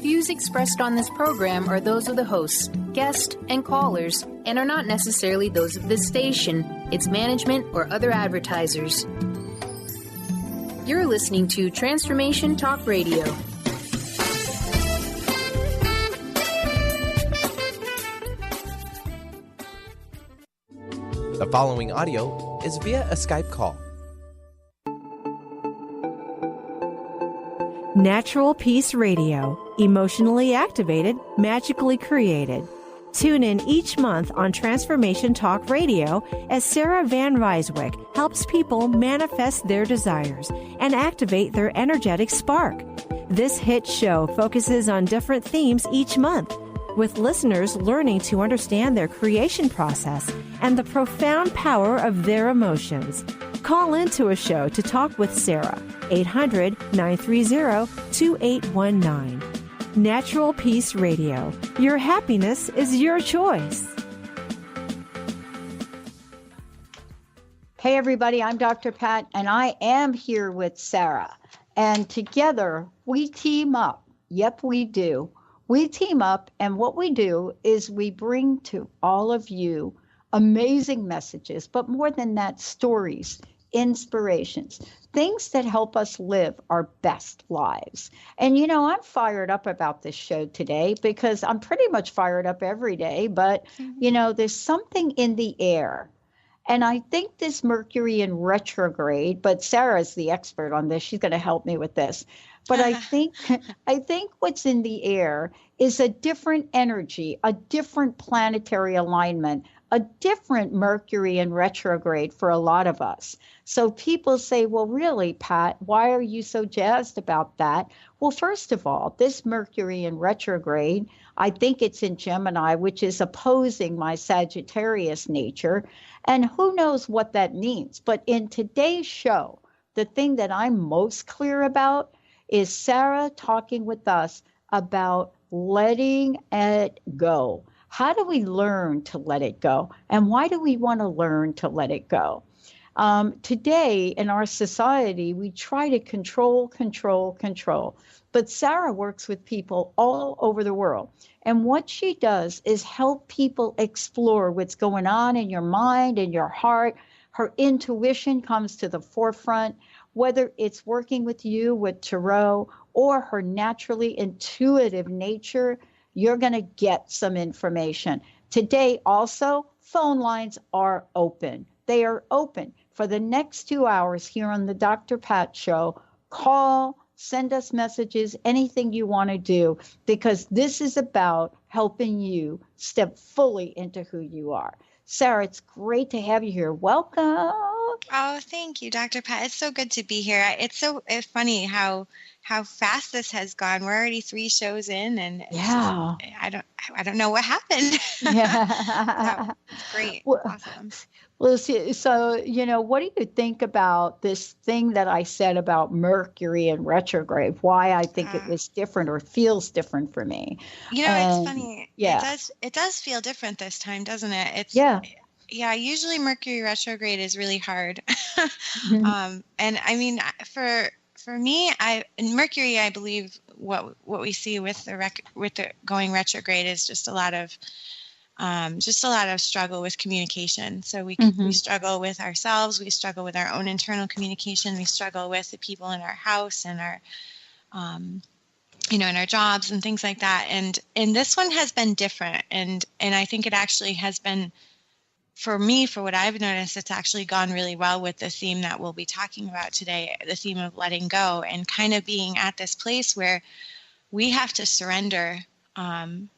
Views expressed on this program are those of the hosts, guests, and callers, and are not necessarily those of this station, its management, or other advertisers. You're listening to Transformation Talk Radio. The following audio is via a Skype call. Natural Peace Radio, emotionally activated, magically created. Tune in each month on Transformation Talk Radio as Sarah van Rijsewijk helps people manifest their desires and activate their energetic spark. This hit show focuses on different themes each month, with listeners learning to understand their creation process and the profound power of their emotions. Call into a show to talk with Sarah, 800-930-2819. Natural Peace Radio. Your happiness is your choice. Hey everybody, I'm Dr. Pat, and I am here with Sarah. And together we team up. Yep, we do. We team up, and what we do is we bring to all of you amazing messages, but more than that, stories, inspirations, things that help us live our best lives. And you know, I'm fired up about this show today because I'm pretty much fired up every day, but you know, there's something in the air. And I think this Mercury in retrograde, but Sarah's the expert on this. She's going to help me with this. But I think what's in the air is a different energy, a different planetary alignment, a different Mercury in retrograde for a lot of us. So people say, well, really, Pat, why are you so jazzed about that? Well, first of all, this Mercury in retrograde, I think it's in Gemini, which is opposing my Sagittarius nature. And who knows what that means? But in today's show, the thing that I'm most clear about is Sarah talking with us about letting it go. How do we learn to let it go? And why do we want to learn to let it go? Today in our society, we try to control. But Sarah works with people all over the world. And what she does is help people explore what's going on in your mind and your heart. Her intuition comes to the forefront, whether it's working with you with tarot or her naturally intuitive nature. You're going to get some information. Today also, phone lines are open. They are open for the next 2 hours here on the Dr. Pat Show. Call, send us messages, anything you want to do, because this is about helping you step fully into who you are. Sarah, it's great to have you here. Welcome. Oh, thank you, Dr. Pat. It's so good to be here. It's funny how fast this has gone. We're already 3 shows in, and yeah, I don't know what happened. Yeah, it's great. Well, awesome. Well, so you know, what do you think about this thing that I said about Mercury in retrograde? Why I think it was different or feels different for me? You know, it's funny. Yeah, it does feel different this time, doesn't it? Yeah, usually Mercury retrograde is really hard. Mm-hmm. And I mean, for me, in Mercury, I believe what we see with the going retrograde is just a lot of struggle with communication. So we struggle with ourselves, we struggle with our own internal communication, we struggle with the people in our house and our in our jobs and things like that. And this one has been different, and I think it actually has been, for me, for what I've noticed, it's actually gone really well with the theme that we'll be talking about today, the theme of letting go, and kind of being at this place where we have to surrender and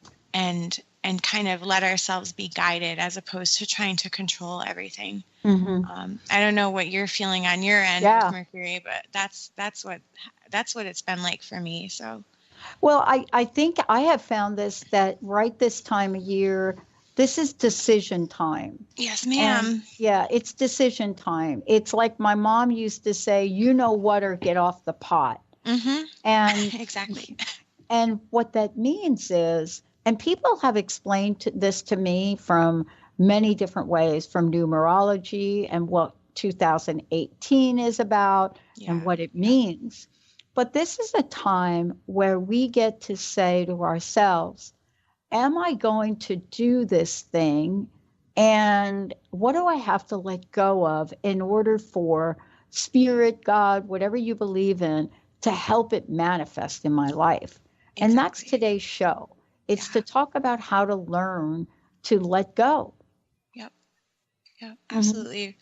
kind of let ourselves be guided as opposed to trying to control everything. Mm-hmm. I don't know what you're feeling on your end with Mercury, but that's what it's been like for me. So, well, I think I have found that right this time of year, this is decision time. Yes, ma'am. And yeah, it's decision time. It's like my mom used to say, you know what, or get off the pot. Mm-hmm. And exactly. And what that means is, and people have explained this to me from many different ways, from numerology and what 2018 is about and what it means. But this is a time where we get to say to ourselves, am I going to do this thing? And what do I have to let go of in order for spirit, God, whatever you believe in, to help it manifest in my life? Exactly. And that's today's show. It's to talk about how to learn to let go. Yep. Yeah, absolutely. Mm-hmm.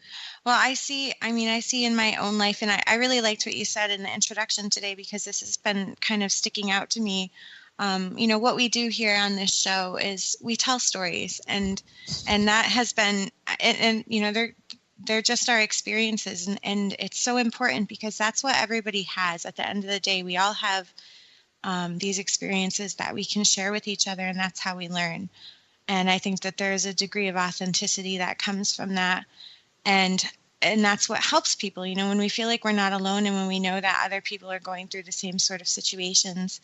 Well, I see in my own life, and I really liked what you said in the introduction today, because this has been kind of sticking out to me. What we do here on this show is we tell stories, and that has been, and they're just our experiences, and it's so important because that's what everybody has. At the end of the day, we all have these experiences that we can share with each other, and that's how we learn. And I think that there's a degree of authenticity that comes from that, and that's what helps people. When we feel like we're not alone, and when we know that other people are going through the same sort of situations,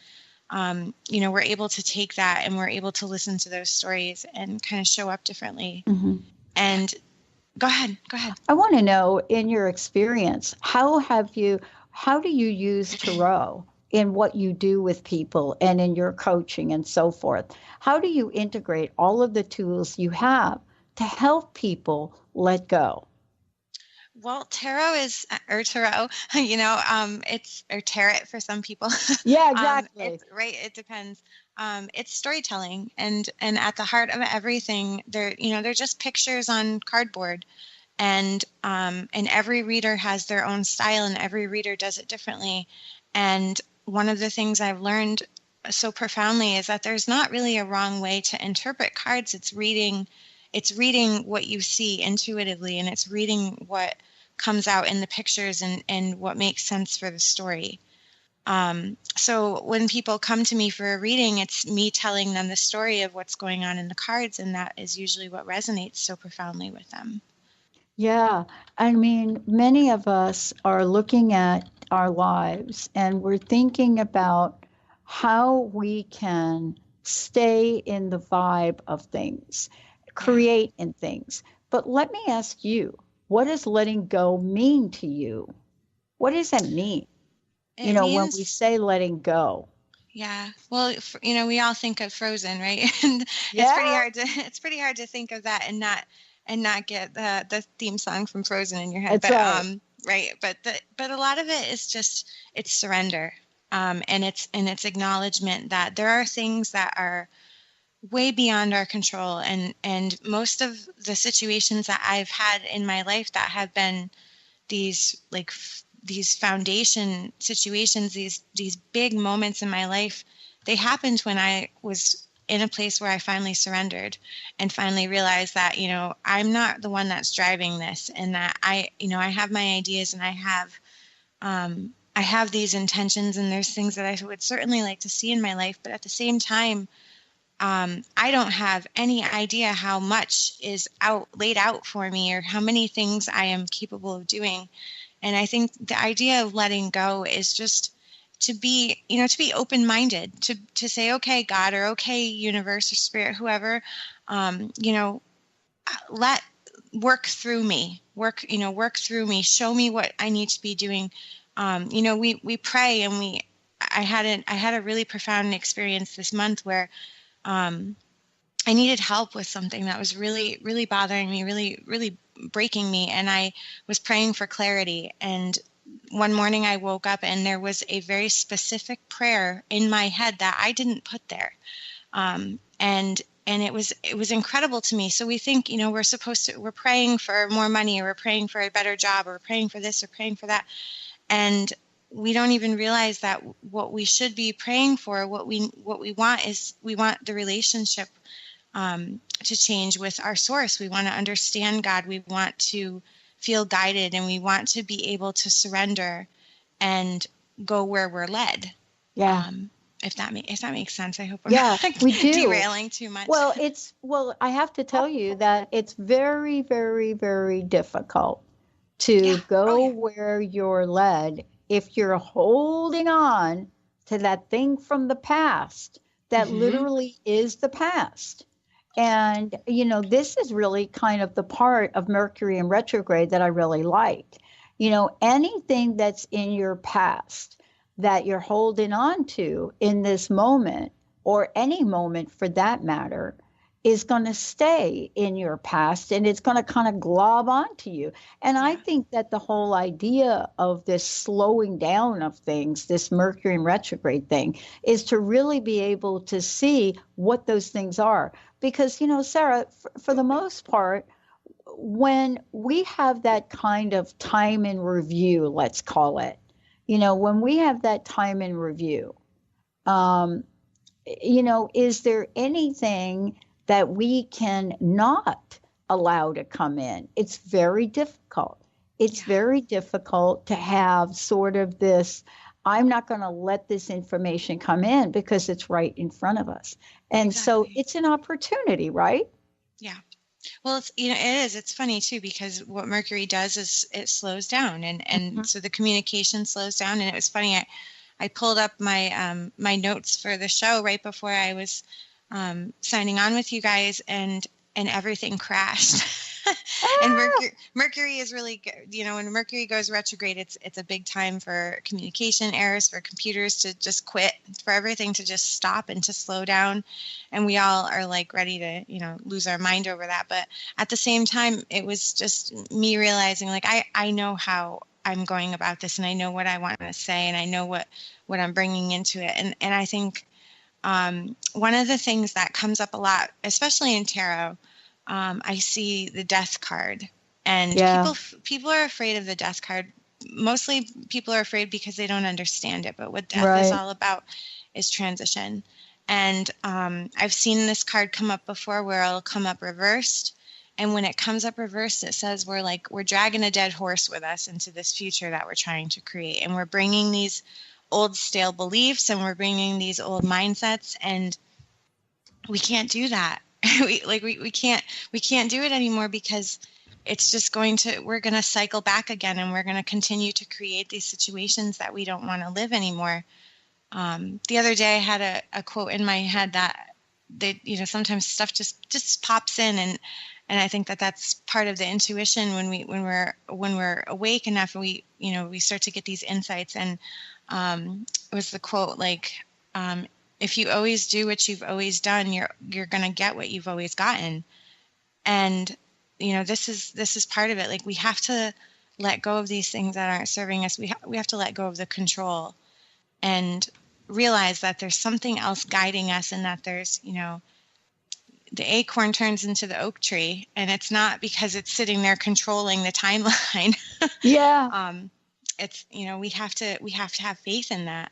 we're able to take that and we're able to listen to those stories and kind of show up differently. Mm-hmm. And go ahead. I want to know, in your experience, how do you use tarot in what you do with people and in your coaching and so forth? How do you integrate all of the tools you have to help people let go? Well, tarot, it's or tarot for some people. Yeah, exactly. Right. It depends. It's storytelling, and at the heart of everything, they're just pictures on cardboard, and every reader has their own style, and every reader does it differently. And one of the things I've learned so profoundly is that there's not really a wrong way to interpret cards. It's reading what you see intuitively, and it's reading what comes out in the pictures and what makes sense for the story. So when people come to me for a reading, it's me telling them the story of what's going on in the cards, and that is usually what resonates so profoundly with them. Yeah. I mean, many of us are looking at our lives and we're thinking about how we can stay in the vibe of things, create in things. But let me ask you, what does letting go mean to you? What does that mean? It means, when we say letting go. Yeah. Well, we all think of Frozen, right? And it's pretty hard to think of that and not get the theme song from Frozen in your head. That's right. Right. But a lot of it is just, it's surrender. And it's acknowledgement that there are things that are way beyond our control. And most of the situations that I've had in my life that have been these foundation situations, these big moments in my life, they happened when I was in a place where I finally surrendered and finally realized that, I'm not the one that's driving this, and that I have my ideas, and I have these intentions, and there's things that I would certainly like to see in my life. But at the same time, I don't have any idea how much is laid out for me, or how many things I am capable of doing. And I think the idea of letting go is just to be open-minded, to say, okay, God, or okay, universe or spirit, whoever, let work through me, show me what I need to be doing. We pray, and I had a really profound experience this month where, I needed help with something that was really, really bothering me, really, really breaking me. And I was praying for clarity. And one morning I woke up and there was a very specific prayer in my head that I didn't put there. And it was incredible to me. So we think, we're praying for more money, or we're praying for a better job, or we're praying for this, or praying for that. And we don't even realize that what we should be praying for, what we want is, we want the relationship to change with our source. We want to understand God. We want to feel guided, and we want to be able to surrender and go where we're led. Yeah. If that makes sense. I hope I'm not we do. derailing too much. Well, I have to tell you that it's very, very, very difficult to go where you're led if you're holding on to that thing from the past that literally is the past. And, this is really kind of the part of Mercury in retrograde that I really liked. Anything that's in your past, that you're holding on to in this moment, or any moment for that matter, is going to stay in your past, and it's going to kind of glob onto you. And I think that the whole idea of this slowing down of things, this Mercury in retrograde thing, is to really be able to see what those things are. Because, you know, Sarah, for the most part, when we have that kind of time in review, let's call it, you know, when we have that time in review, you know, is there anything that we can not allow to come in? It's very difficult. It's very difficult to have sort of this, I'm not going to let this information come in because it's right in front of us. And so it's an opportunity, right? Yeah. Well, it's, you know, it is. It's funny too, because what Mercury does is it slows down, and so the communication slows down. And it was funny. I pulled up my my notes for the show right before I was signing on with you guys, and everything crashed. And Mercury is really good. You know, when Mercury goes retrograde, it's a big time for communication errors, for computers to just quit, for everything to just stop and to slow down. And we all are like ready to, you know, lose our mind over that. But at the same time, it was just me realizing, like, I know how I'm going about this, and I know what I want to say, and I know what I'm bringing into it. And I think one of the things that comes up a lot, especially in tarot, I see the death card, and people are afraid of the death card. Mostly people are afraid because they don't understand it. But what death is all about is transition. And I've seen this card come up before, where it'll come up reversed. And when it comes up reversed, it says we're dragging a dead horse with us into this future that we're trying to create. And we're bringing these old stale beliefs, and we're bringing these old mindsets, and we can't do that. we can't do it anymore, because it's just we're going to cycle back again, and we're going to continue to create these situations that we don't want to live anymore. The other day I had a quote in my head that you know, sometimes stuff just pops in, and I think that that's part of the intuition when we're awake enough, we start to get these insights. And it was the quote, like, if you always do what you've always done, you're going to get what you've always gotten. And, you know, this is part of it. Like, we have to let go of these things that aren't serving us. We have to let go of the control and realize that there's something else guiding us, and that there's, you know, the acorn turns into the oak tree, and it's not because it's sitting there controlling the timeline. It's, you know, we have to have faith in that.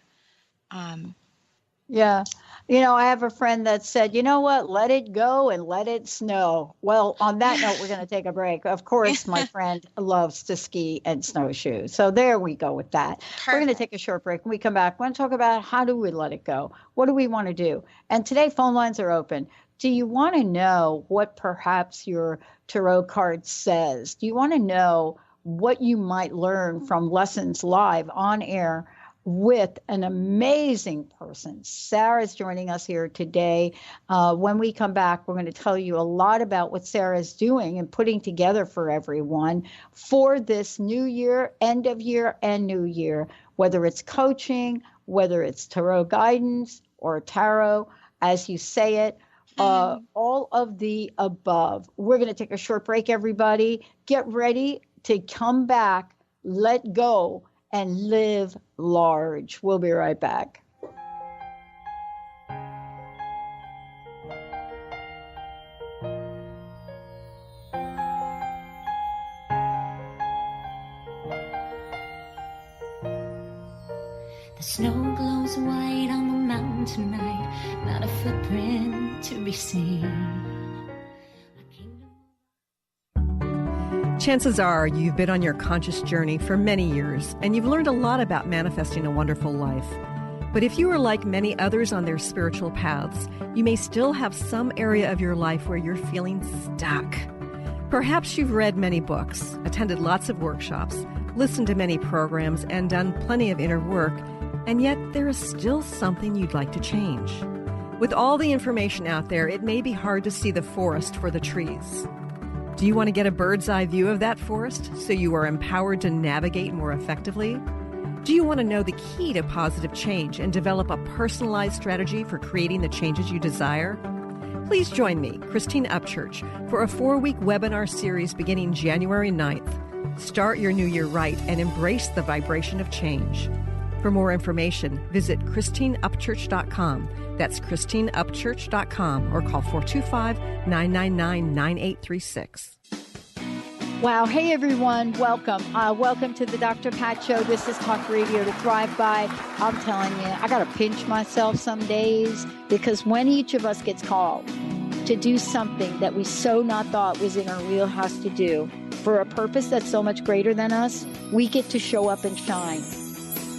Yeah. You know, I have a friend that said, you know what, let it go and let it snow. Well, on that note, we're going to take a break. Of course, my friend loves to ski and snowshoe. So there we go with that. Perfect. We're going to take a short break. When we come back, we're going to talk about how do we let it go? What do we want to do? And today, phone lines are open. Do you want to know what perhaps your tarot card says? Do you want to know what you might learn from lessons live on air with an amazing person? Sarah's joining us here today. When we come back, we're going to tell you a lot about what Sarah's doing and putting together for everyone for this new year, end of year, and new year, whether it's coaching, whether it's tarot guidance or tarot, as you say it, all of the above. We're going to take a short break, everybody. Get ready to come back, let go, and live large. We'll be right back. The snow glows white on the mountain tonight, not a footprint to be seen. Chances are you've been on your conscious journey for many years, and you've learned a lot about manifesting a wonderful life. But if you are like many others on their spiritual paths, you may still have some area of your life where you're feeling stuck. Perhaps you've read many books, attended lots of workshops, listened to many programs, and done plenty of inner work, and yet there is still something you'd like to change. With all the information out there, it may be hard to see the forest for the trees. Do you want to get a bird's eye view of that forest so you are empowered to navigate more effectively? Do you want to know the key to positive change and develop a personalized strategy for creating the changes you desire? Please join me, Christine Upchurch, for a 4-week webinar series beginning January 9th. Start your new year right and embrace the vibration of change. For more information, visit ChristineUpchurch.com. That's ChristineUpchurch.com or call 425-999-9836. Wow. Hey, everyone. Welcome. Welcome to the Dr. Pat Show. This is Talk Radio to Thrive By. I'm telling you, I got to pinch myself some days because when each of us gets called to do something that we so not thought was in our wheelhouse to do for a purpose that's so much greater than us, we get to show up and shine.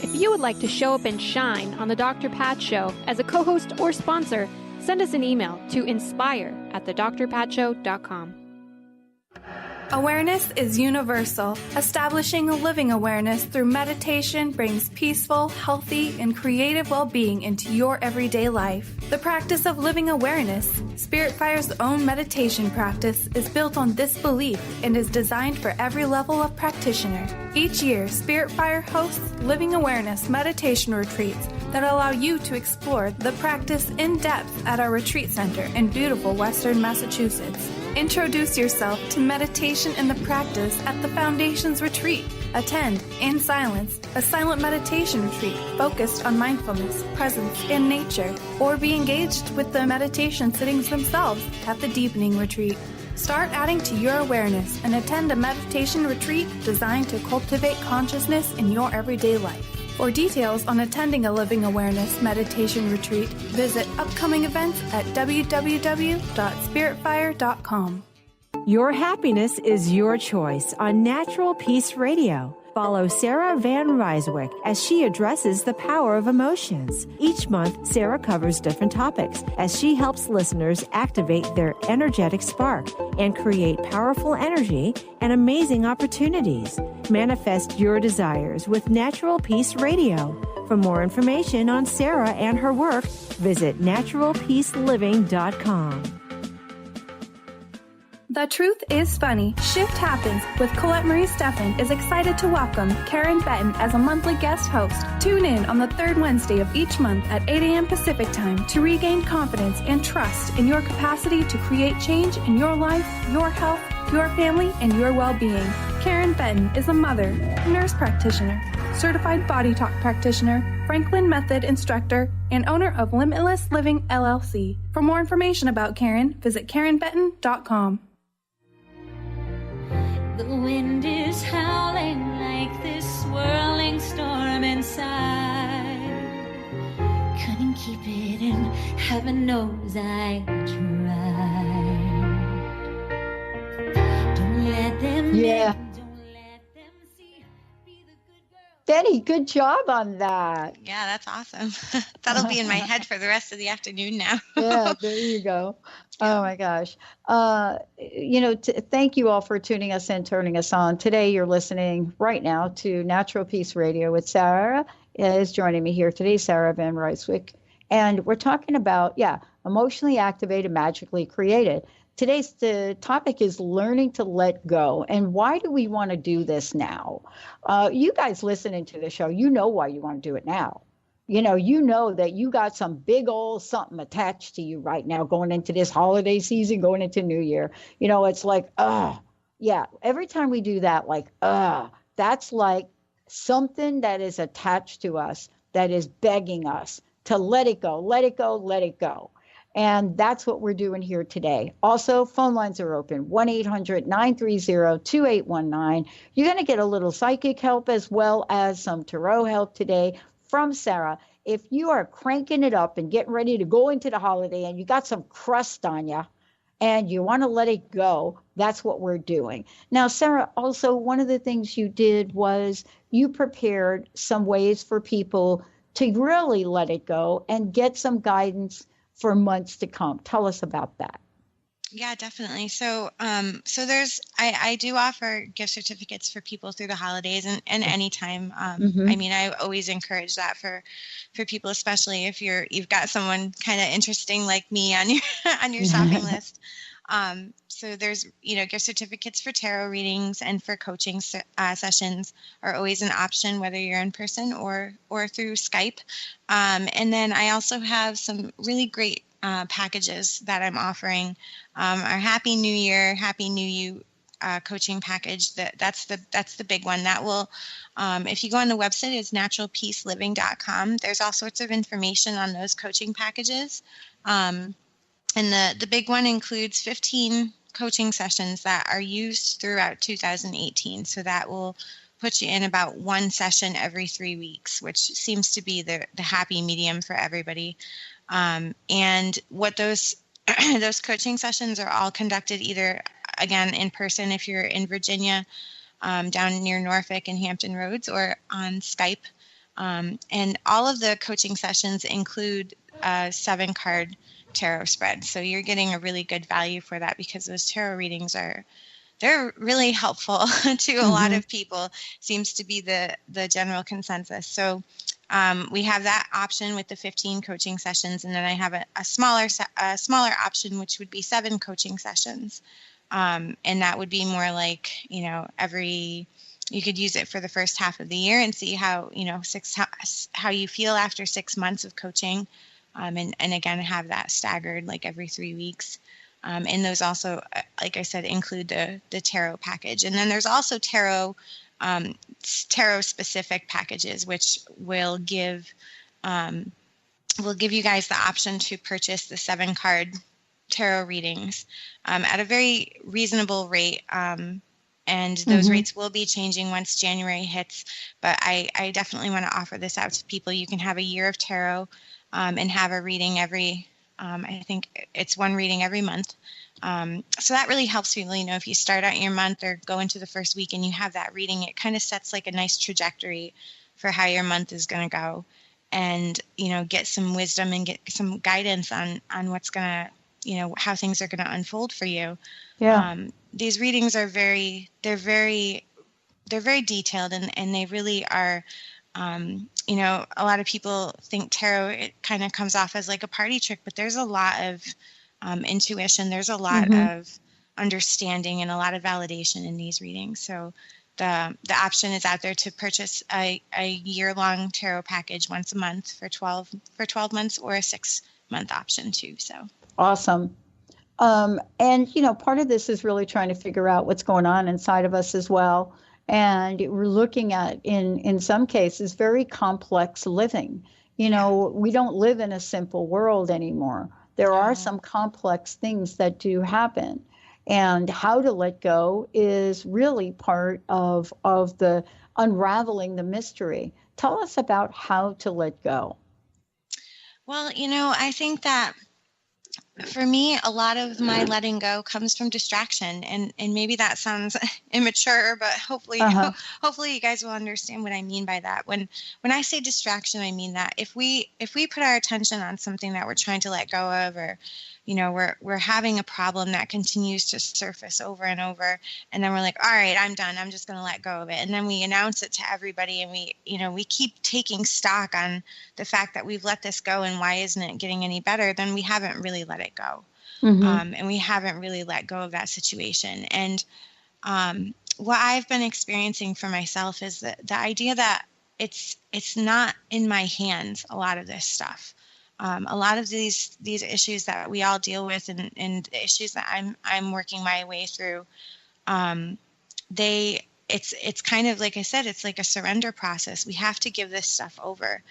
If you would like to show up and shine on the Dr. Pat Show as a co-host or sponsor, send us an email to inspire@thedrpatshow.com. Awareness is universal. Establishing a living awareness through meditation brings peaceful, healthy, and creative well-being into your everyday life. The practice of living awareness, Spirit Fire's own meditation practice, is built on this belief and is designed for every level of practitioner. Each year, Spirit Fire hosts living awareness meditation retreats that allow you to explore the practice in depth at our retreat center in beautiful Western Massachusetts. Introduce yourself to meditation and the practice at the Foundation's retreat. Attend, in silence, a silent meditation retreat focused on mindfulness, presence, and nature, or be engaged with the meditation sittings themselves at the Deepening Retreat. Start adding to your awareness and attend a meditation retreat designed to cultivate consciousness in your everyday life. For details on attending a Living Awareness meditation retreat, visit upcoming events at www.spiritfire.com. Your happiness is your choice on Natural Peace Radio. Follow Sarah van Rijsewijk as she addresses the power of emotions. Each month, Sarah covers different topics as she helps listeners activate their energetic spark and create powerful energy and amazing opportunities. Manifest your desires with Natural Peace Radio. For more information on Sarah and her work, visit naturalpeaceliving.com. The Truth is Funny. Shift Happens with Colette Marie Steffen is excited to welcome Karen Benton as a monthly guest host. Tune in on the third Wednesday of each month at 8 a.m. Pacific Time to regain confidence and trust in your capacity to create change in your life, your health, your family, and your well-being. Karen Benton is a mother, nurse practitioner, certified body talk practitioner, Franklin Method instructor, and owner of Limitless Living LLC. For more information about Karen, visit KarenBenton.com. The wind is howling like this swirling storm inside. Couldn't keep it in, heaven knows I tried. Don't let them Yeah. don't let them see. Be the good girl. Betty, good job on that. Yeah, that's awesome. That'll be in my head for the rest of the afternoon now. Yeah, there you go. Oh my gosh. Thank you all for tuning us in, turning us on. Today, you're listening right now to Natural Peace Radio with Sarah is joining me here today, Sarah van Rijsewijk. And we're talking about, emotionally activated, magically created. Today's the topic is learning to let go. And why do we want to do this now? You guys listening to the show, you know why you want to do it now. You know that you got some big old something attached to you right now going into this holiday season, going into New Year. It's like, every time we do that, that's like something that is attached to us that is begging us to let it go, let it go, let it go. And that's what we're doing here today. Also, phone lines are open, 1-800-930-2819. You're going to get a little psychic help as well as some tarot help today from Sarah. If you are cranking it up and getting ready to go into the holiday and you got some crust on you and you want to let it go, that's what we're doing. Now, Sarah, also one of the things you did was you prepared some ways for people to really let it go and get some guidance for months to come. Tell us about that. Yeah, definitely. So I do offer gift certificates for people through the holidays and anytime. I mean, I always encourage that for people, especially if you've got someone kind of interesting like me on your shopping list. So there's, gift certificates for tarot readings and for coaching sessions are always an option, whether you're in person or through Skype. And then I also have some really great packages that I'm offering. Our Happy New Year, Happy New You coaching package. That's the big one. That will, if you go on the website, it's naturalpeaceliving.com. There's all sorts of information on those coaching packages. And the big one includes 15 coaching sessions that are used throughout 2018. So that will put you in about one session every 3 weeks, which seems to be the happy medium for everybody. And what those those coaching sessions are all conducted either, again, in person if you're in Virginia, down near Norfolk and Hampton Roads, or on Skype. And all of the coaching sessions include a 7-card tarot spread. So you're getting a really good value for that, because those tarot readings they're really helpful to a lot of people, seems to be the general consensus. So we have that option with the 15 coaching sessions, and then I have a smaller option, which would be 7 coaching sessions. And that would be more like, you could use it for the first half of the year and see how you feel after 6 months of coaching. And again, have that staggered like every 3 weeks. And those also, like I said, include the tarot package. And then there's also tarot specific packages, which will give you guys the option to purchase the 7-card tarot readings at a very reasonable rate. And those rates will be changing once January hits. But I definitely want to offer this out to people. You can have a year of tarot and have a reading every, I think it's one reading every month. So that really helps people, if you start out your month or go into the first week and you have that reading, it kind of sets like a nice trajectory for how your month is going to go, and, get some wisdom and get some guidance on what's going to, how things are going to unfold for you. Yeah. These readings are very detailed, and they really are, a lot of people think tarot, it kind of comes off as like a party trick, but there's a lot of intuition. There's a lot of understanding and a lot of validation in these readings. So the option is out there to purchase a year-long tarot package once a month for 12 months, or a 6-month option too. So awesome. And part of this is really trying to figure out what's going on inside of us as well. And we're looking at, in some cases, very complex living. We don't live in a simple world anymore. There are some complex things that do happen. And how to let go is really part of the unraveling the mystery. Tell us about how to let go. Well, I think that for me, a lot of my letting go comes from distraction, and maybe that sounds immature, but hopefully you guys will understand what I mean by that. When I say distraction, I mean that if we put our attention on something that we're trying to let go of, or we're having a problem that continues to surface over and over, and then we're like, all right, I'm done. I'm just going to let go of it. And then we announce it to everybody, and we keep taking stock on the fact that we've let this go and why isn't it getting any better, then we haven't really let it go. And we haven't really let go of that situation. And what I've been experiencing for myself is the idea that it's not in my hands, a lot of this stuff. A lot of these issues that we all deal with, and the issues that I'm working my way through, it's kind of, like I said, it's like a surrender process. We have to give this stuff over.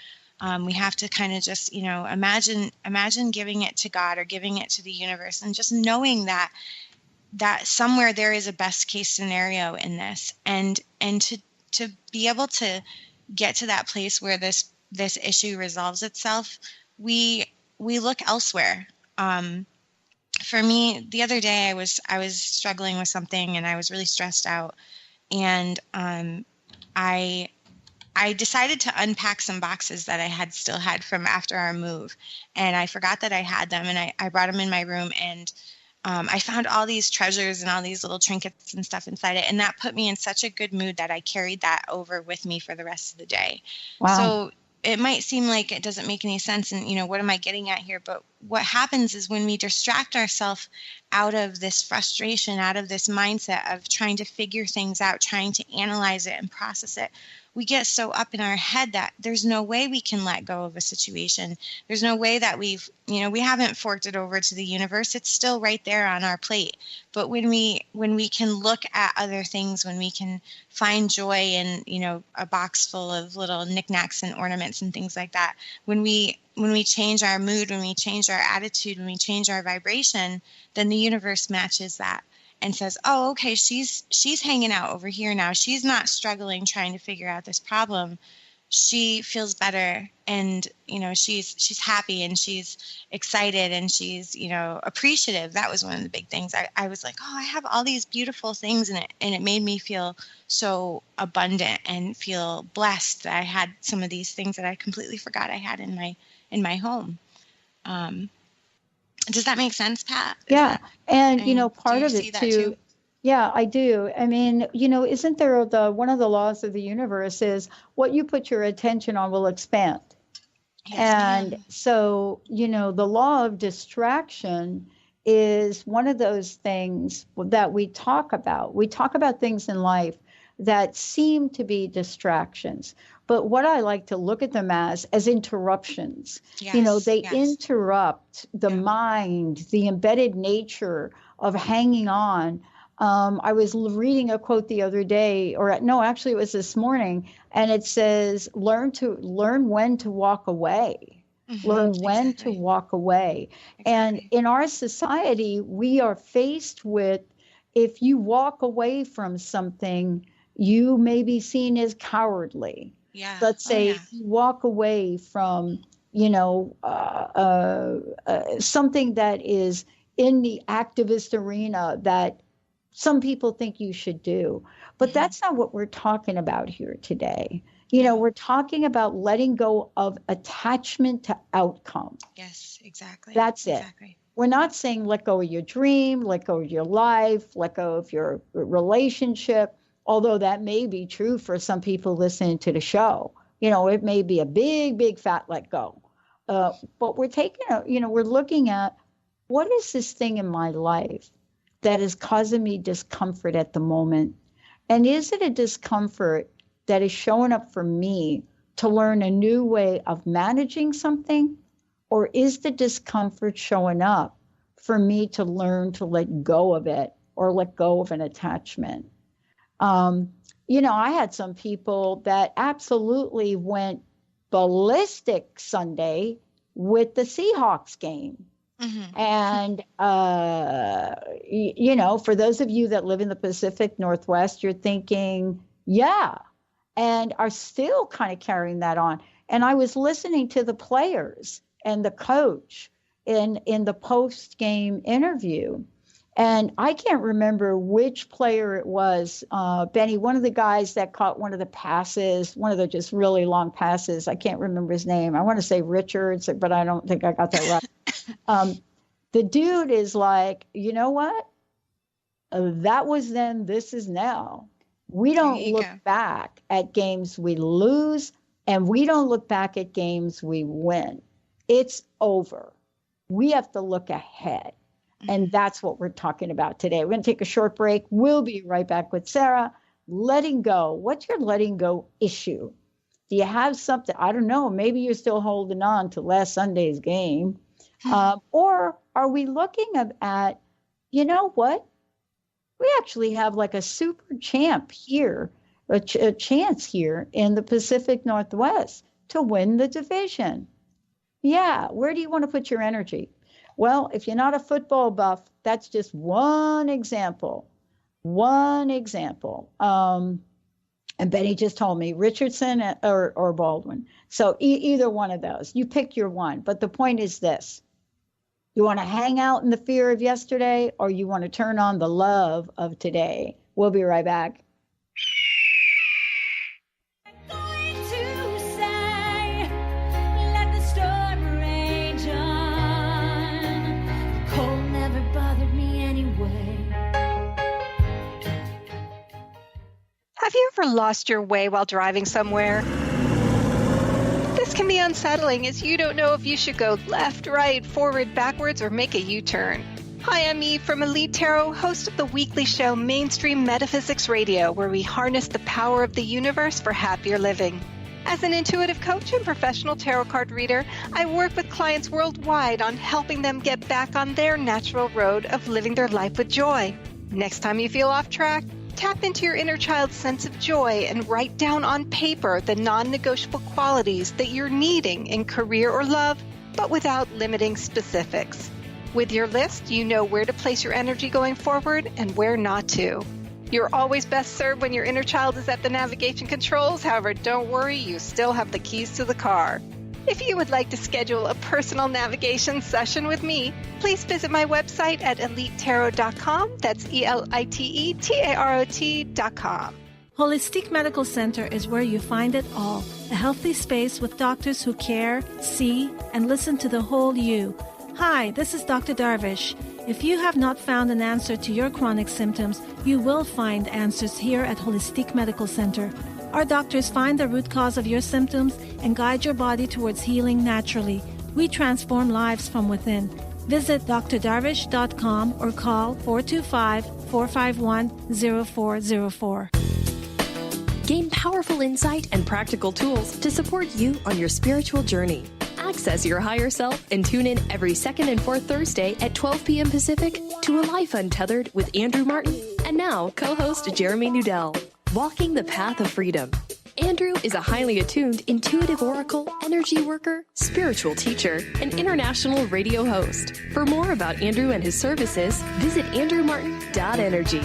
We have to kind of just, imagine giving it to God or giving it to the universe, and just knowing that somewhere there is a best case scenario in this, and to be able to get to that place where this issue resolves itself. We look elsewhere. For me, the other day I was struggling with something, and I was really stressed out, and I decided to unpack some boxes that I still had from after our move, and I forgot that I had them, and I brought them in my room, and I found all these treasures and all these little trinkets and stuff inside it, and that put me in such a good mood that I carried that over with me for the rest of the day. Wow. So it might seem like it doesn't make any sense and, what am I getting at here? But what happens is when we distract ourselves out of this frustration, out of this mindset of trying to figure things out, trying to analyze it and process it, we get so up in our head that there's no way we can let go of a situation. There's no way that we haven't forked it over to the universe. It's still right there on our plate. But when we can look at other things, when we can find joy in, a box full of little knickknacks and ornaments and things like that, when we change our mood, when we change our attitude, when we change our vibration, then the universe matches that and says, oh, okay, she's hanging out over here now. She's not struggling trying to figure out this problem. She feels better, and she's happy, and she's excited, and she's appreciative. That was one of the big things. I was like, oh, I have all these beautiful things in it, and it made me feel so abundant and feel blessed that I had some of these things that I completely forgot I had in my home. Does that make sense, Pat? Yeah. And, part of it too. Yeah, I do. I mean, isn't there one of the laws of the universe is what you put your attention on will expand. Yes, and so, the law of distraction is one of those things that we talk about. We talk about things in life that seem to be distractions. But what I like to look at them as interruptions. Yes, they interrupt the mind, the embedded nature of hanging on. I was reading a quote the other day, actually it was this morning, and it says, learn when to walk away. Mm-hmm, learn when to walk away. Exactly. And in our society, we are faced with, if you walk away from something, you may be seen as cowardly. Yeah. Let's say you walk away from, something that is in the activist arena that some people think you should do. But that's not what we're talking about here today. We're talking about letting go of attachment to outcome. Yes, exactly. That's it. We're not saying let go of your dream, let go of your life, let go of your relationship. Although that may be true for some people listening to the show. It may be a big, big fat let go. But we're we're looking at, what is this thing in my life that is causing me discomfort at the moment? And is it a discomfort that is showing up for me to learn a new way of managing something? Or is the discomfort showing up for me to learn to let go of it or let go of an attachment? I had some people that absolutely went ballistic Sunday with the Seahawks game. Mm-hmm. And, for those of you that live in the Pacific Northwest, you're thinking, yeah, and are still kind of carrying that on. And I was listening to the players and the coach in the post-game interview. And I can't remember which player it was, Benny, one of the guys that caught one of the passes, one of the just really long passes. I can't remember his name. I want to say Richards, but I don't think I got that right. The dude is like, you know what? That was then, this is now. We don't look back at games we lose, and we don't look back at games we win. It's over. We have to look ahead. And that's what we're talking about today. We're going to take a short break. We'll be right back with Sarah. Letting go. What's your letting go issue? Do you have something? I don't know. Maybe you're still holding on to last Sunday's game. Or are we looking at, you know what? We actually have like a super champ here, a chance here in the Pacific Northwest to win the division. Yeah. Where do you want to put your energy? Well, if you're not a football buff, that's just one example. And Betty just told me Richardson or Baldwin. So either one of those. You pick your one. But the point is this. You want to hang out in the fear of yesterday, or you want to turn on the love of today? We'll be right back. Have you ever lost your way while driving somewhere? This This can be unsettling as you don't know if you should go left, right, forward, backwards, or make a U-turn. Hi, I'm Eve from Elite Tarot, host of the weekly show Mainstream Metaphysics Radio, where we harness the power of the universe for happier living. As an intuitive coach and professional tarot card reader, I work with clients worldwide on helping them get back on their natural road of living their life with joy. Next time you feel off track, tap into your inner child's sense of joy and write down on paper the non-negotiable qualities that you're needing in career or love, but without limiting specifics. With your list, you know where to place your energy going forward and where not to. You're always best served when your inner child is at the navigation controls. However, don't worry, you still have the keys to the car. If you would like to schedule a personal navigation session with me, please visit my website at elitetarot.com. That's ELITETAROT.com. Holistic Medical Center is where you find it all. A healthy space with doctors who care, see, and listen to the whole you. Hi, this is Dr. Darvish. If you have not found an answer to your chronic symptoms, you will find answers here at Holistic Medical Center. Our doctors find the root cause of your symptoms and guide your body towards healing naturally. We transform lives from within. Visit drdarvish.com or call 425-451-0404. Gain powerful insight and practical tools to support you on your spiritual journey. Access your higher self and tune in every second and fourth Thursday at 12 p.m. Pacific to A Life Untethered with Andrew Martin and now co-host Jeremy Nudell. Walking the Path of Freedom. Andrew is a highly attuned, intuitive oracle, energy worker, spiritual teacher, and international radio host. For more about Andrew and his services, visit andrewmartin.energy.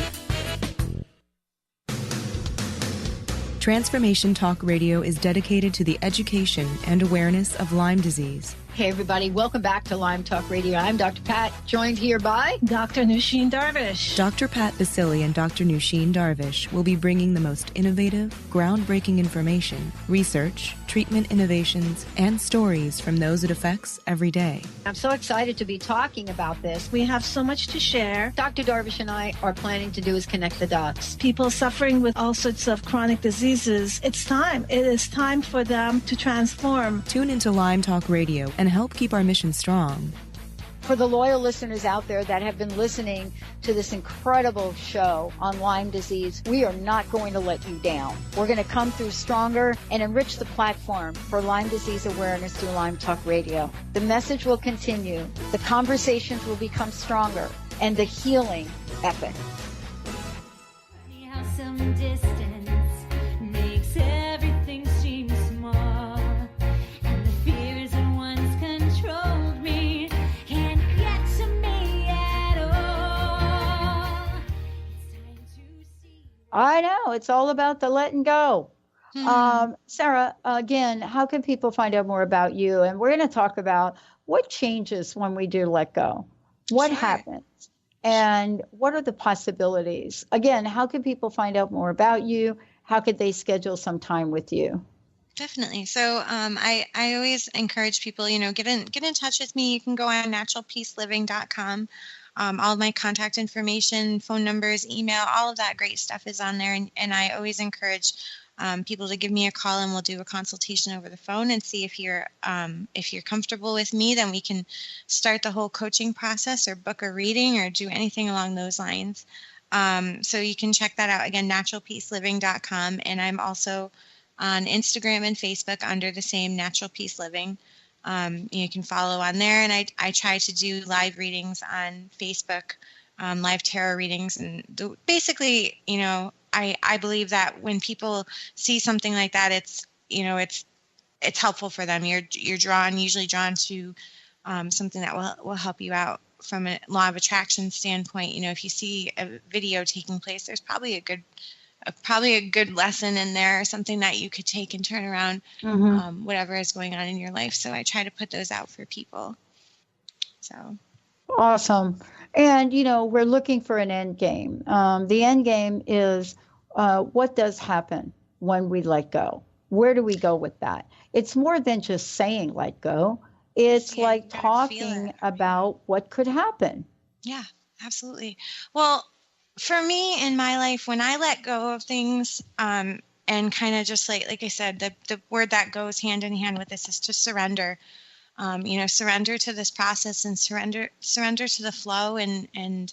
Transformation Talk Radio is dedicated to the education and awareness of Lyme disease. Hey, everybody. Welcome back to Lyme Talk Radio. I'm Dr. Pat, joined here by Dr. Nusheen Darvish. Dr. Pat Basili and Dr. Nusheen Darvish will be bringing the most innovative, groundbreaking information, research, treatment innovations, and stories from those it affects every day. I'm so excited to be talking about this. We have so much to share. Dr. Darvish and I are planning to do is connect the dots. People suffering with all sorts of chronic diseases, it's time. It is time for them to transform. Tune into Lyme Talk Radio and help keep our mission strong. For the loyal listeners out there that have been listening to this incredible show on Lyme disease, we are not going to let you down. We're going to come through stronger and enrich the platform for Lyme disease awareness through Lyme Talk Radio. The message will continue, the conversations will become stronger, and the healing epic. Some distance makes everything seem small, and the fears that once controlled me can't get to me at all. It's time to see. I know, it's all about the letting go. Sarah, again, how can people find out more about you? And we're going to talk about what changes when we do let go. What happens? And what are the possibilities? Again, how can people find out more about you? How could they schedule some time with you? Definitely. So I always encourage people, get in touch with me. You can go on naturalpeaceliving.com. All of my contact information, phone numbers, email, all of that great stuff is on there. And I always encourage people to give me a call, and we'll do a consultation over the phone and see if you're comfortable with me. Then we can start the whole coaching process or book a reading or do anything along those lines. So you can check that out again, naturalpeaceliving.com. And I'm also on Instagram and Facebook under the same Natural Peace Living. You can follow on there, and I try to do live readings on Facebook, live tarot readings, and basically, I believe that when people see something like that, it's helpful for them. You're usually drawn to something that will help you out from a law of attraction standpoint. If you see a video taking place, there's probably a good lesson in there, or something that you could take and turn around whatever is going on in your life. So I try to put those out for people. So awesome. And, we're looking for an end game. The end game is what does happen when we let go? Where do we go with that? It's more than just saying let go. It's like talking about what could happen. Yeah, absolutely. Well, for me in my life, when I let go of things, and kind of just like I said, the word that goes hand in hand with this is to surrender. Surrender to this process and surrender to the flow, and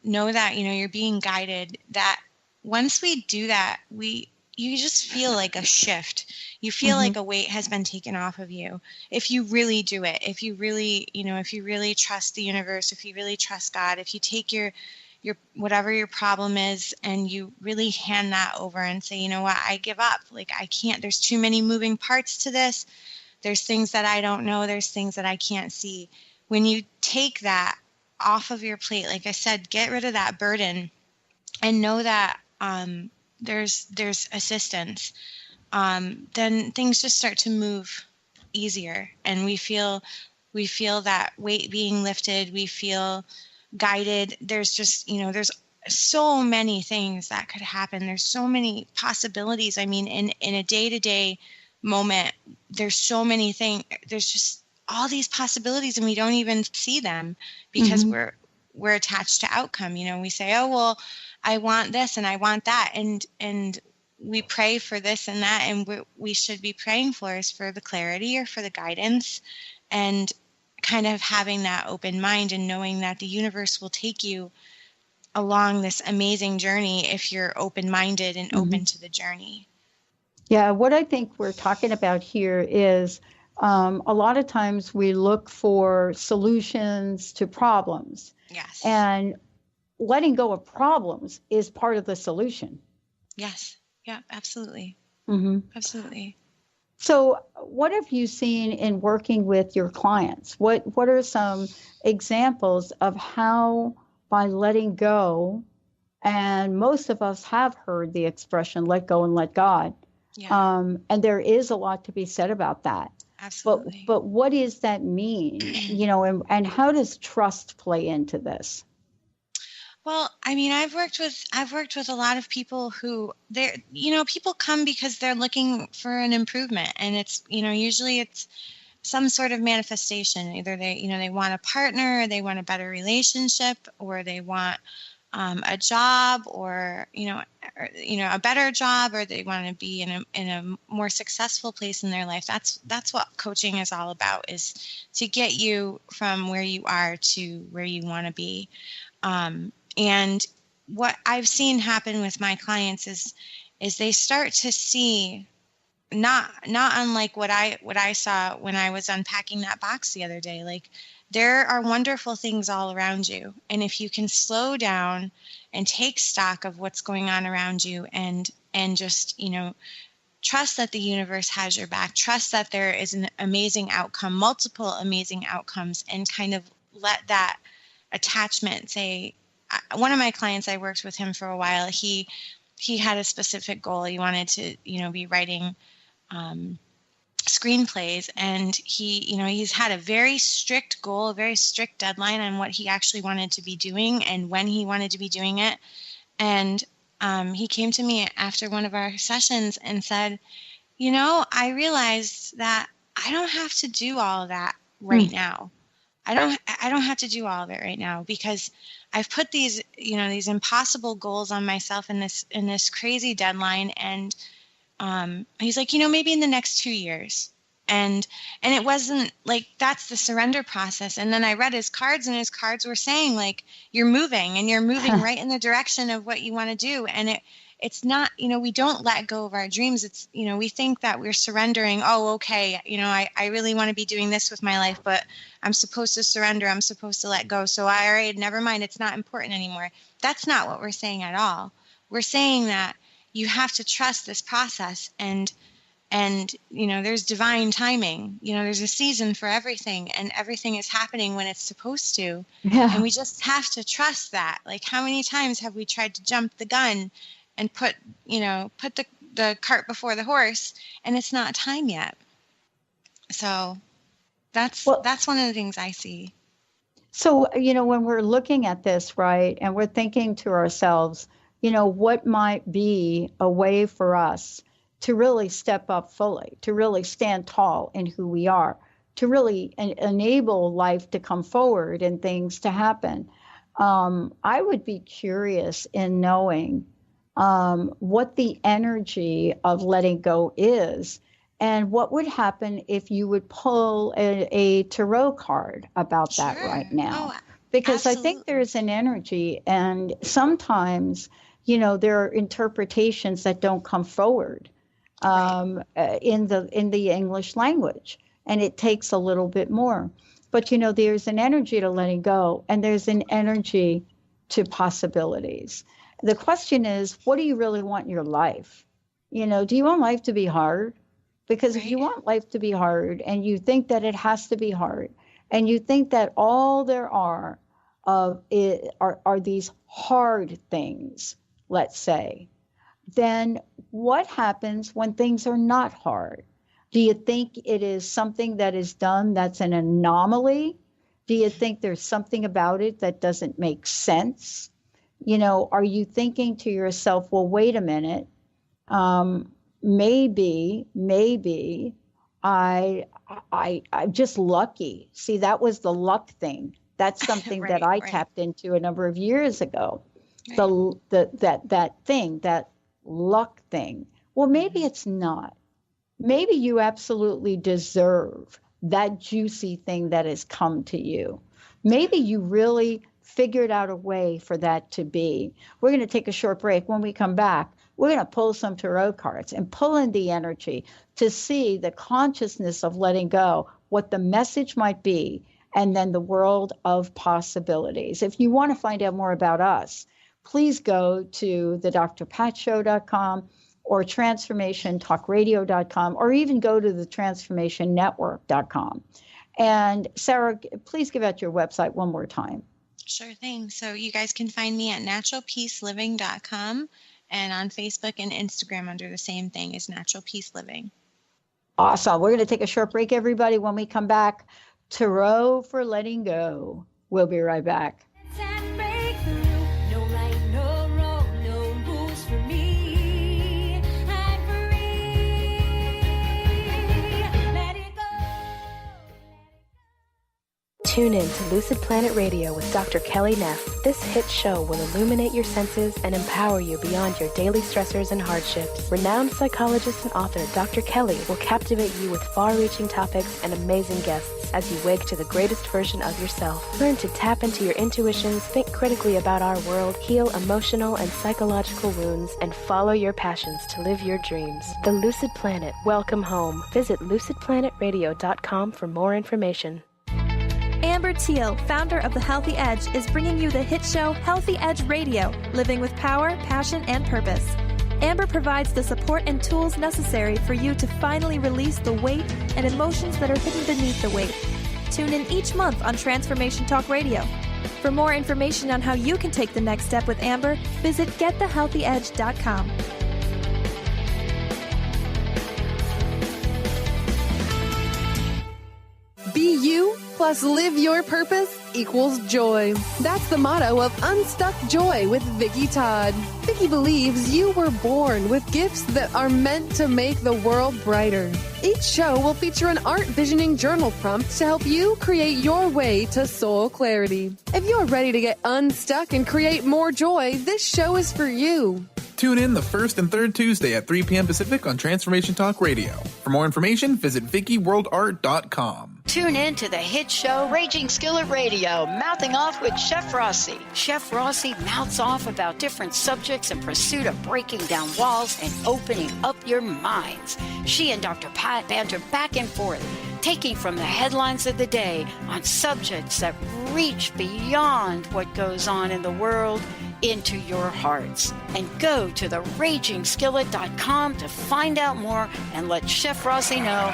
know that, you're being guided. That once we do that, you just feel like a shift. You feel like a weight has been taken off of you. If you really do it, if you really trust the universe, if you really trust God, if you take your whatever your problem is and you really hand that over and say, you know what, I give up. Like, I can't, there's too many moving parts to this. There's things that I don't know. There's things that I can't see. When you take that off of your plate, like I said, get rid of that burden and know that there's assistance. Then things just start to move easier, and we feel that weight being lifted. We feel guided. There's just, there's so many things that could happen. There's so many possibilities. I mean, in a day-to-day moment, there's so many things. There's just all these possibilities, and we don't even see them because we're attached to outcome. We say, oh, well, I want this and I want that. And we pray for this and that. And what we should be praying for is for the clarity or for the guidance, and kind of having that open mind and knowing that the universe will take you along this amazing journey if you're open-minded and open to the journey. Yeah, what I think we're talking about here is a lot of times we look for solutions to problems. Yes. And letting go of problems is part of the solution. Yes. Yeah, absolutely. Absolutely. So what have you seen in working with your clients? What are some examples of how, by letting go, and most of us have heard the expression, let go and let God. Yeah. And there is a lot to be said about that. Absolutely. But what does that mean? And how does trust play into this? Well, I mean, I've worked with a lot of people who people come because they're looking for an improvement, and it's, usually it's some sort of manifestation. Either they want a partner, or they want a better relationship, or they want a job, or a better job, or they want to be in a more successful place in their life. That's what coaching is all about, is to get you from where you are to where you want to be. And what I've seen happen with my clients is they start to see, not unlike what I saw when I was unpacking that box the other day. Like, there are wonderful things all around you. And if you can slow down and take stock of what's going on around you, and just, trust that the universe has your back, trust that there is an amazing outcome, multiple amazing outcomes, and kind of let that attachment say, one of my clients, I worked with him for a while. He had a specific goal. He wanted to, be writing screenplays, and he's had a very strict goal, a very strict deadline on what he actually wanted to be doing and when he wanted to be doing it. And he came to me after one of our sessions and said, I realized that I don't have to do all of that right now. I don't have to do all of it right now, because I've put these impossible goals on myself in this crazy deadline. And he's like, maybe in the next 2 years. And it wasn't like, that's the surrender process. And then I read his cards, and his cards were saying, like, you're moving right in the direction of what you want to do. And it's not, we don't let go of our dreams. It's, we think that we're surrendering. Oh, okay. I really want to be doing this with my life, but I'm supposed to surrender. I'm supposed to let go. So all right, never mind. It's not important anymore. That's not what we're saying at all. We're saying that you have to trust this process, and there's divine timing. There's a season for everything, and everything is happening when it's supposed to. Yeah. And we just have to trust that. Like, how many times have we tried to jump the gun and put the cart before the horse, and it's not time yet? So that's one of the things I see. So, when we're looking at this, right, and we're thinking to ourselves, what might be a way for us to really step up fully, to really stand tall in who we are, to really enable life to come forward and things to happen. I would be curious in knowing what the energy of letting go is, and what would happen if you would pull a tarot card about that right now. Because absolutely. I think there's an energy, and sometimes, there are interpretations that don't come forward in the English language, and it takes a little bit more. But, there's an energy to letting go, and there's an energy to possibilities. The question is, what do you really want in your life? Do you want life to be hard? Because if you want life to be hard, and you think that it has to be hard, and you think that all there are these hard things, let's say, then what happens when things are not hard? Do you think it is something that is done that's an anomaly? Do you think there's something about it that doesn't make sense? Are you thinking to yourself, well, wait a minute, maybe I'm just lucky. See, that was the luck thing. That's something that I tapped into a number of years ago. That luck thing. Well, maybe it's not. Maybe you absolutely deserve that juicy thing that has come to you. Maybe you really figured out a way for that to be. We're going to take a short break. When we come back, we're going to pull some tarot cards and pull in the energy to see the consciousness of letting go, what the message might be, and then the world of possibilities. If you want to find out more about us, please go to thedrpatshow.com or transformationtalkradio.com, or even go to the transformationnetwork.com. And Sarah, please give out your website one more time. Sure thing. So you guys can find me at naturalpeaceliving.com and on Facebook and Instagram under the same thing as Natural Peace Living. Awesome. We're going to take a short break, everybody. When we come back, Tarot for Letting Go. We'll be right back. Tune in to Lucid Planet Radio with Dr. Kelly Neff. This hit show will illuminate your senses and empower you beyond your daily stressors and hardships. Renowned psychologist and author Dr. Kelly will captivate you with far-reaching topics and amazing guests as you wake to the greatest version of yourself. Learn to tap into your intuitions, think critically about our world, heal emotional and psychological wounds, and follow your passions to live your dreams. The Lucid Planet. Welcome home. Visit lucidplanetradio.com for more information. Amber Teal, founder of The Healthy Edge, is bringing you the hit show Healthy Edge Radio, living with power, passion, and purpose. Amber provides the support and tools necessary for you to finally release the weight and emotions that are hidden beneath the weight. Tune in each month on Transformation Talk Radio. For more information on how you can take the next step with Amber, visit getthehealthyedge.com. Be you plus live your purpose equals joy. That's the motto of Unstuck Joy with Vicki Todd. Vicki believes you were born with gifts that are meant to make the world brighter. Each show will feature an art visioning journal prompt to help you create your way to soul clarity. If you're ready to get unstuck and create more joy, this show is for you. Tune in the first and third Tuesday at 3 p.m. Pacific on Transformation Talk Radio. For more information, visit VickiWorldArt.com. Tune in to the hit show Raging Skillet Radio, Mouthing Off with Chef Rossi. Chef Rossi mouths off about different subjects in pursuit of breaking down walls and opening up your minds. She and Dr. Pat banter back and forth, taking from the headlines of the day on subjects that reach beyond what goes on in the world into your hearts. And go to theragingskillet.com to find out more and let Chef Rossi know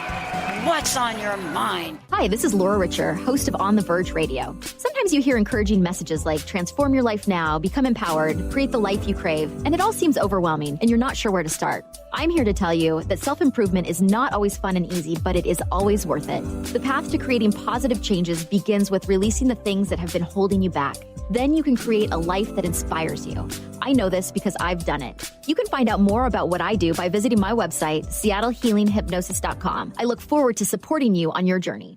what's on your mind. Hi, this is Laura Richer, host of On the Verge Radio. Sometimes you hear encouraging messages like transform your life now, become empowered, create the life you crave, and it all seems overwhelming and you're not sure where to start. I'm here to tell you that self-improvement is not always fun and easy, but it is always worth it. The path to creating positive changes begins with releasing the things that have been holding you back. Then you can create a life that inspires you. I know this because I've done it. You can find out more about what I do by visiting my website, SeattleHealingHypnosis.com. I look forward to supporting you on your journey.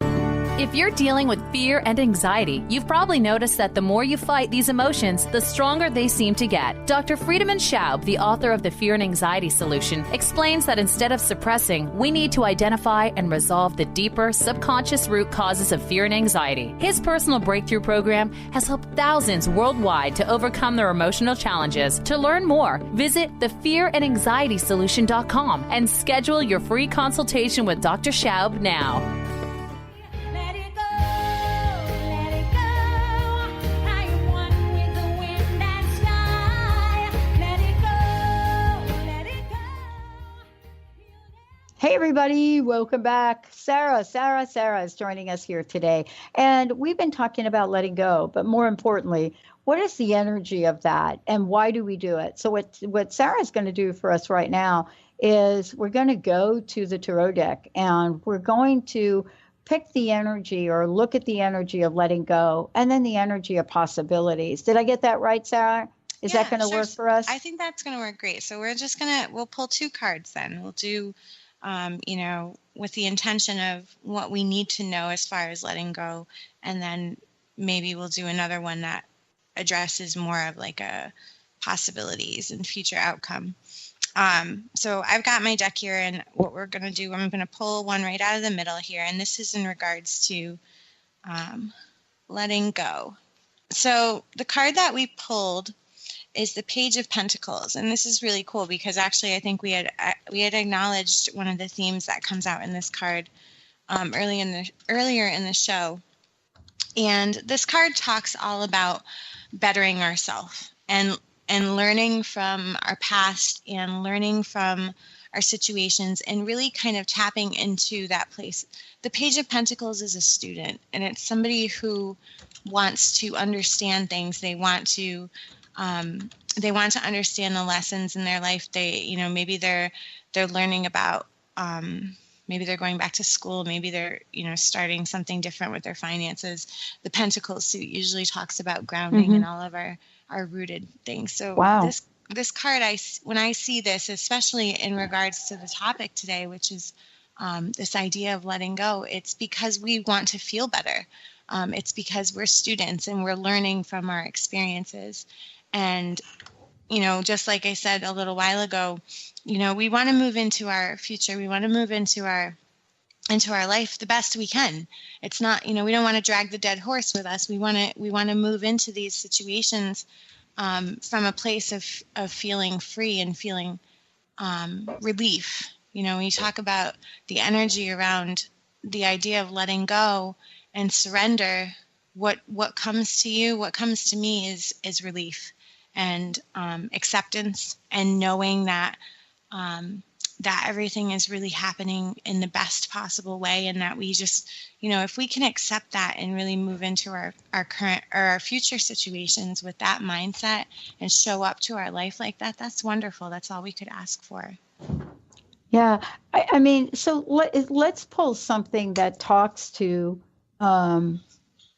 If you're dealing with fear and anxiety, you've probably noticed that the more you fight these emotions, the stronger they seem to get. Dr. Friedemann Schaub, the author of The Fear and Anxiety Solution, explains that instead of suppressing, we need to identify and resolve the deeper, subconscious root causes of fear and anxiety. His personal breakthrough program has helped thousands worldwide to overcome their emotional challenges. To learn more, visit thefearandanxietysolution.com and schedule your free consultation with Dr. Schaub now. Hey everybody, welcome back. Sarah is joining us here today. And we've been talking about letting go, but more importantly, what is the energy of that and why do we do it? So what Sarah's going to do for us right now is we're going to go to the tarot deck and we're going to pick the energy or look at the energy of letting go and then the energy of possibilities. Did I get that right, Sarah? Is that going to work for us? I think that's going to work great. So we'll pull 2 cards then. We'll do with the intention of what we need to know as far as letting go. And then maybe we'll do another one that addresses more of like a possibilities and future outcome. So I've got my deck here, and what we're going to do, I'm going to pull one right out of the middle here. And this is in regards to letting go. So the card that we pulled is the Page of Pentacles. And this is really cool because actually I think we had acknowledged one of the themes that comes out in this card earlier in the show. And this card talks all about bettering ourselves and learning from our past and learning from our situations and really kind of tapping into that place. The Page of Pentacles is a student, and it's somebody who wants to understand things. They want to understand the lessons in their life. Maybe they're learning about, maybe they're going back to school. Maybe they're, starting something different with their finances. The Pentacles suit usually talks about grounding and all of our rooted things. So wow. This card, when I see this, especially in regards to the topic today, which is this idea of letting go, it's because we want to feel better. It's because we're students and we're learning from our experiences. And, just like I said a little while ago, we want to move into our future. We want to move into our life the best we can. It's not, we don't want to drag the dead horse with us. We want to move into these situations from a place of feeling free and feeling relief. When you talk about the energy around the idea of letting go and surrender, what comes to you, what comes to me is relief and acceptance and knowing that that everything is really happening in the best possible way, and that we just, if we can accept that and really move into our current or our future situations with that mindset and show up to our life like that, that's wonderful. That's all we could ask for. Yeah. I mean, so let's pull something that talks to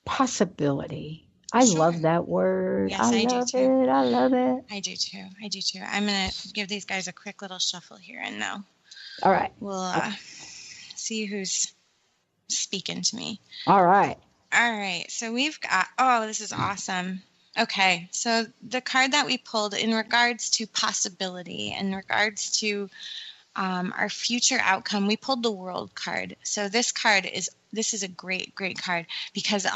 possibility. I love that word. Yes, I do too. I love it. I do too. I'm going to give these guys a quick little shuffle here, and now all right, we'll see who's speaking to me. All right. So we've got, this is awesome. Okay. So the card that we pulled in regards to possibility, in regards to our future outcome, we pulled the World card. So this is a great card because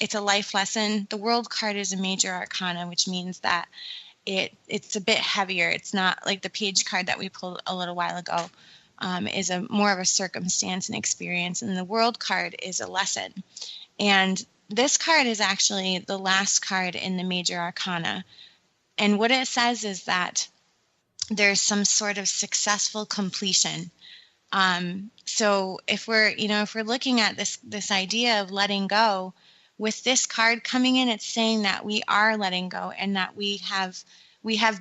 it's a life lesson. The World card is a major arcana, which means that it's a bit heavier. It's not like the Page card that we pulled a little while ago, is more of a circumstance and experience. And the World card is a lesson. And this card is actually the last card in the major arcana. And what it says is that there's some sort of successful completion. So if we're looking at this idea of letting go, with this card coming in, it's saying that we are letting go and that we have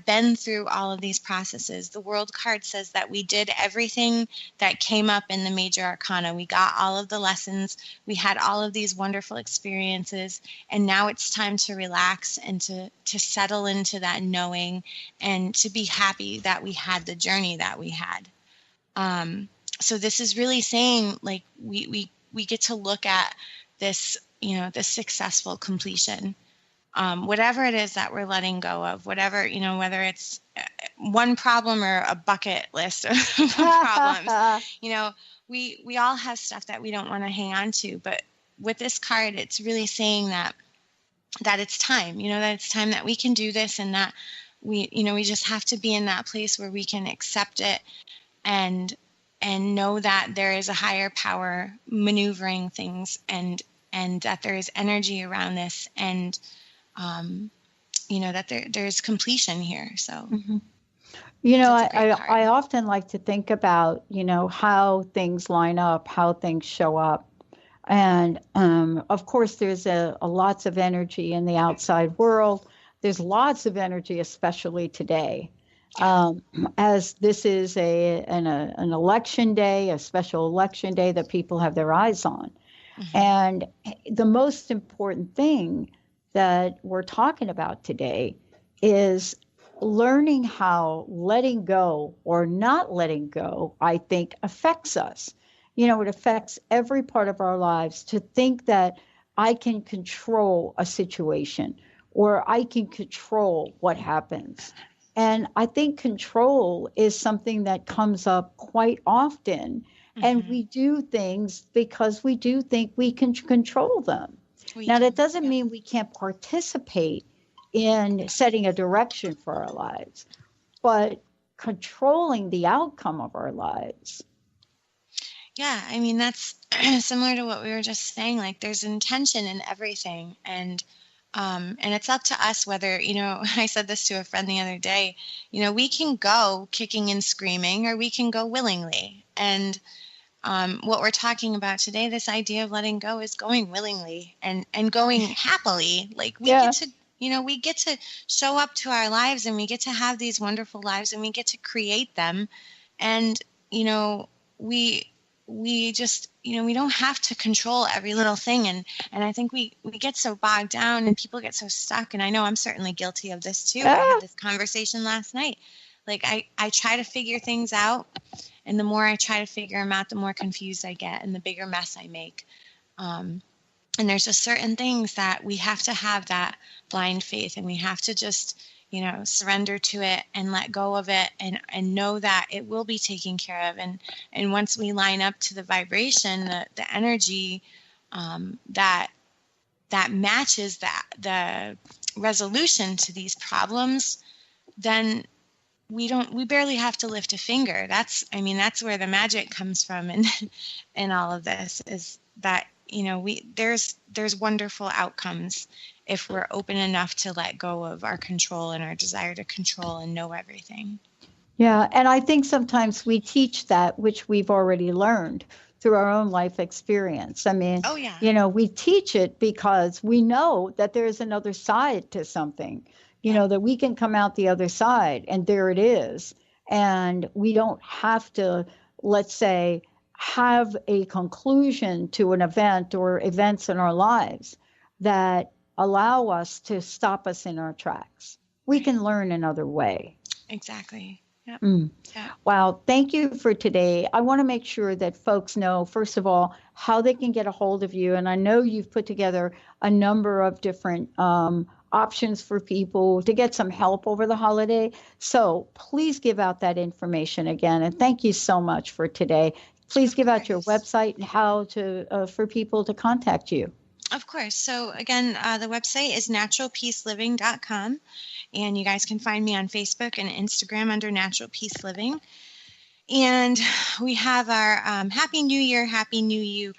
been through all of these processes. The World card says that we did everything that came up in the major arcana. We got all of the lessons. We had all of these wonderful experiences. And now it's time to relax and to settle into that knowing and to be happy that we had the journey that we had. So this is really saying, like, we we get to look at this, this successful completion. Whatever it is that we're letting go of, whatever, whether it's one problem or a bucket list of problems, we all have stuff that we don't want to hang on to. But with this card, it's really saying that it's time, that it's time that we can do this, and that we just have to be in that place where we can accept it and know that there is a higher power maneuvering things, and that there is energy around this, and that there's completion here. So, mm-hmm. I often like to think about, how things line up, how things show up. And of course, there's a lots of energy in the outside world. There's lots of energy, especially today. As this is an election day, a special election day that people have their eyes on. Mm-hmm. And the most important thing that we're talking about today is learning how letting go or not letting go, I think, affects us. It affects every part of our lives to think that I can control a situation or I can control what happens. And I think control is something that comes up quite often. Mm-hmm. And we do things because we do think we can control them. Now, that doesn't mean we can't participate in setting a direction for our lives, but controlling the outcome of our lives. Yeah, that's similar to what we were just saying. Like, there's intention in everything, and it's up to us whether, I said this to a friend the other day, we can go kicking and screaming, or we can go willingly. And what we're talking about today, this idea of letting go, is going willingly and going happily. Like, we get to, we get to show up to our lives, and we get to have these wonderful lives, and we get to create them. And, we just, we don't have to control every little thing. And I think we get so bogged down, and people get so stuck. And I know I'm certainly guilty of this too. I had this conversation last night. Like, I try to figure things out, and the more I try to figure them out, the more confused I get, and the bigger mess I make. And there's just certain things that we have to have that blind faith, and we have to just, surrender to it and let go of it, and know that it will be taken care of. And once we line up to the vibration, the energy that matches the resolution to these problems, then we barely have to lift a finger. That's where the magic comes from, and all of this is that, there's wonderful outcomes if we're open enough to let go of our control and our desire to control and know everything. Yeah, and I think sometimes we teach that which we've already learned through our own life experience. We teach it because we know that there's another side to something, that we can come out the other side, and there it is. And we don't have to, let's say, have a conclusion to an event or events in our lives that allow us to stop us in our tracks. We can learn another way. Exactly. Yep. Yeah. Wow. Thank you for today. I want to make sure that folks know, first of all, how they can get a hold of you. And I know you've put together a number of different options for people to get some help over the holiday. So please give out that information again. And thank you so much for today. Please give out your website and how to for people to contact you. Of course. So again, the website is naturalpeaceliving.com, and you guys can find me on Facebook and Instagram under Natural Peace Living. And we have our Happy New Year, Happy New You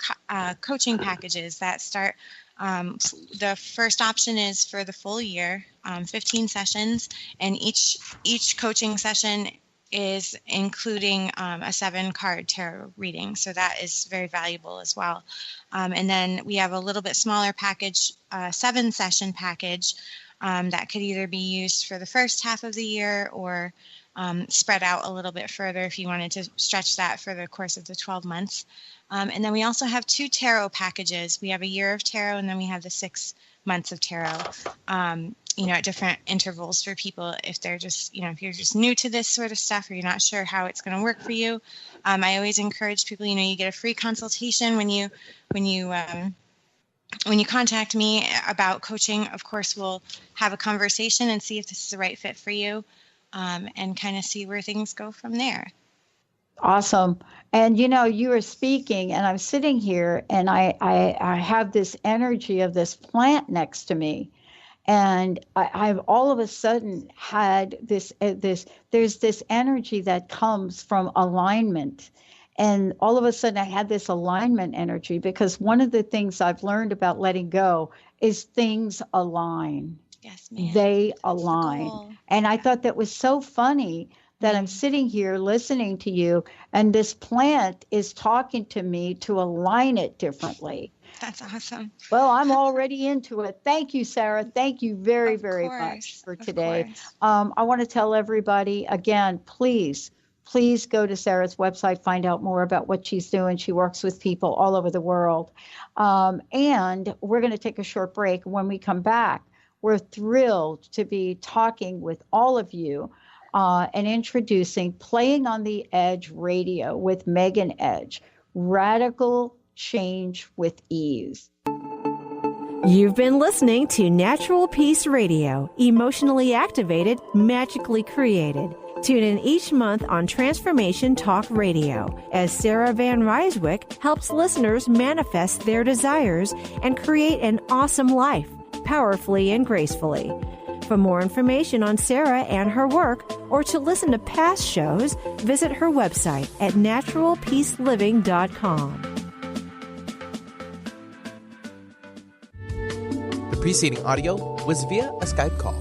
coaching packages that start. The first option is for the full year, 15 sessions, and each coaching session is including a 7-card tarot reading. So that is very valuable as well. And then we have a little bit smaller package, 7-session package that could either be used for the first half of the year or spread out a little bit further if you wanted to stretch that for the course of the 12 months. And then we also have 2 tarot packages. We have a year of tarot, and then we have the 6 months of tarot. at different intervals for people if they're just, if you're just new to this sort of stuff or you're not sure how it's going to work for you. I always encourage people, you get a free consultation when you contact me about coaching. Of course, we'll have a conversation and see if this is the right fit for you, and kind of see where things go from there. Awesome. And you were speaking and I'm sitting here and I have this energy of this plant next to me. And I've all of a sudden had there's this energy that comes from alignment. And all of a sudden I had this alignment energy, because one of the things I've learned about letting go is things align. Yes, ma'am. They align. And I thought that was so funny that I'm sitting here listening to you and this plant is talking to me to align it differently. That's awesome. Well, I'm already into it. Thank you, Sarah. Thank you very, very much for today. I want to tell everybody again, please go to Sarah's website, find out more about what she's doing. She works with people all over the world. And we're going to take a short break. When we come back, we're thrilled to be talking with all of you and introducing Playing on the Edge Radio with Megan Edge, Radical Change with Ease. You've been listening to Natural Peace Radio, emotionally activated, magically created. Tune in each month on Transformation Talk Radio as Sarah van Rijsewijk helps listeners manifest their desires and create an awesome life, powerfully and gracefully. For more information on Sarah and her work, or to listen to past shows, visit her website at naturalpeaceliving.com. The preceding audio was via a Skype call.